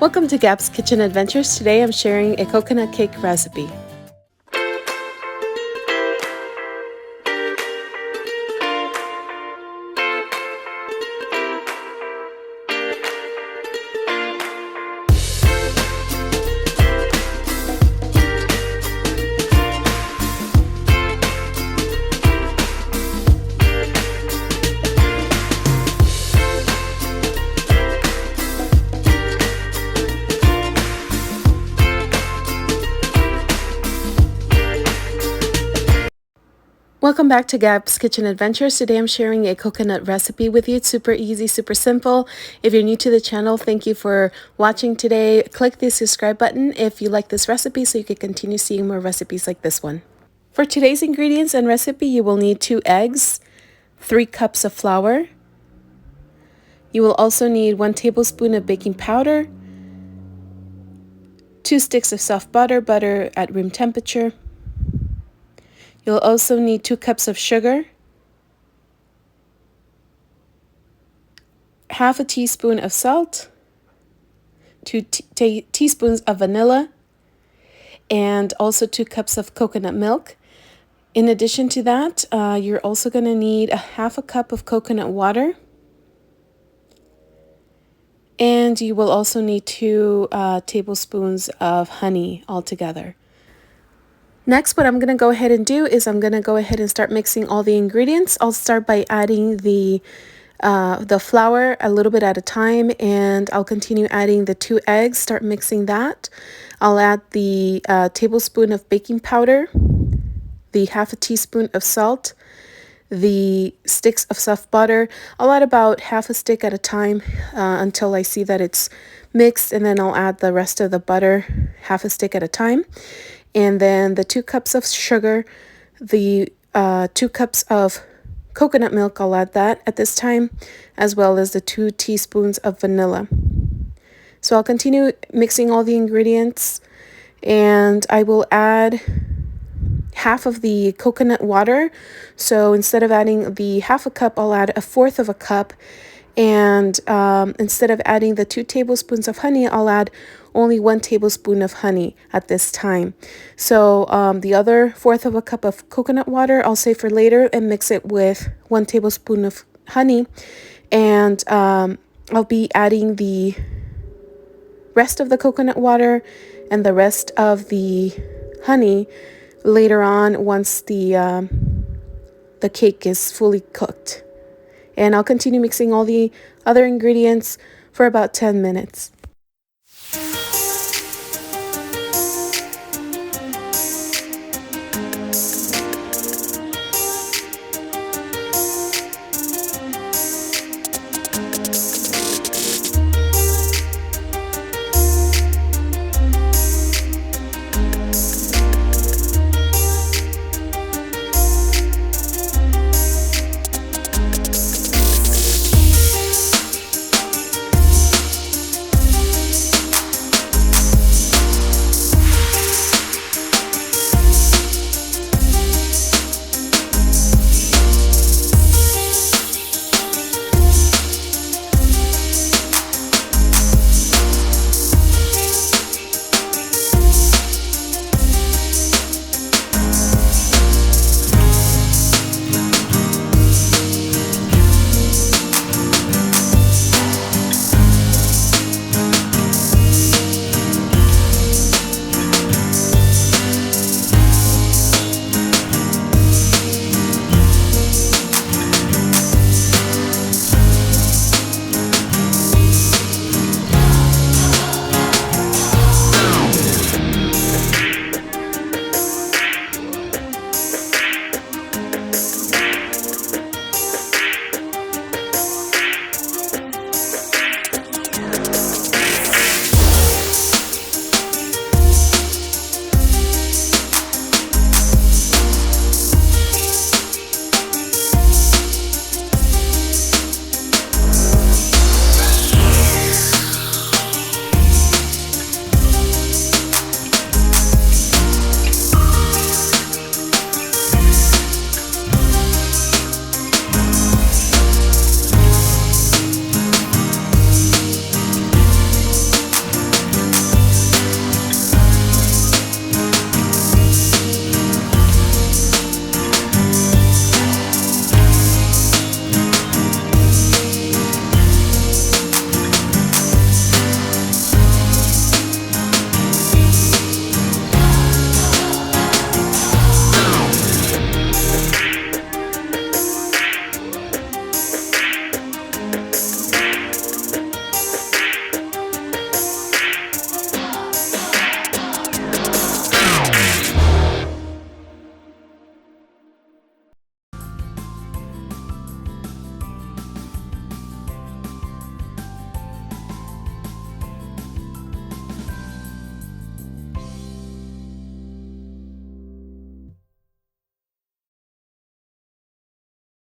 Welcome to Gabs Kitchen Adventures. Today I'm sharing a coconut cake recipe. Welcome back to Gabs Kitchen Adventures. Today I'm sharing a coconut recipe with you. It's super easy, super simple. If you're new to the channel, thank you for watching today. Click the subscribe button if you like this recipe so you can continue seeing more recipes like this one. For today's ingredients and recipe, you will need 2 eggs, 3 cups of flour. You will also need 1 tablespoon of baking powder, 2 sticks of soft butter at room temperature. You'll also need 2 cups of sugar, half a teaspoon of salt, 2 teaspoons of vanilla, and also 2 cups of coconut milk. In addition to that, you're also going to need half a cup of coconut water, and you will also need 2 tablespoons of honey altogether. Next, what I'm going to go ahead and do is I'm going to go ahead and start mixing all the ingredients. I'll start by adding the flour a little bit at a time, and I'll continue adding the 2 eggs, start mixing that. I'll add the tablespoon of baking powder, the half a teaspoon of salt, the sticks of soft butter. I'll add about half a stick at a time until I see that it's mixed, and then I'll add the rest of the butter half a stick at a time. And then the 2 cups of sugar, the 2 cups of coconut milk, I'll add that at this time, as well as the 2 teaspoons of vanilla. So I'll continue mixing all the ingredients, and I will add half of the coconut water. So instead of adding the half a cup, I'll add 1/4 of a cup. And instead of adding the 2 tablespoons of honey, I'll add only 1 tablespoon of honey at this time. So the other 1/4 of a cup of coconut water I'll save for later and mix it with 1 tablespoon of honey. And I'll be adding the rest of the coconut water and the rest of the honey later on once the cake is fully cooked. And I'll continue mixing all the other ingredients for about 10 minutes.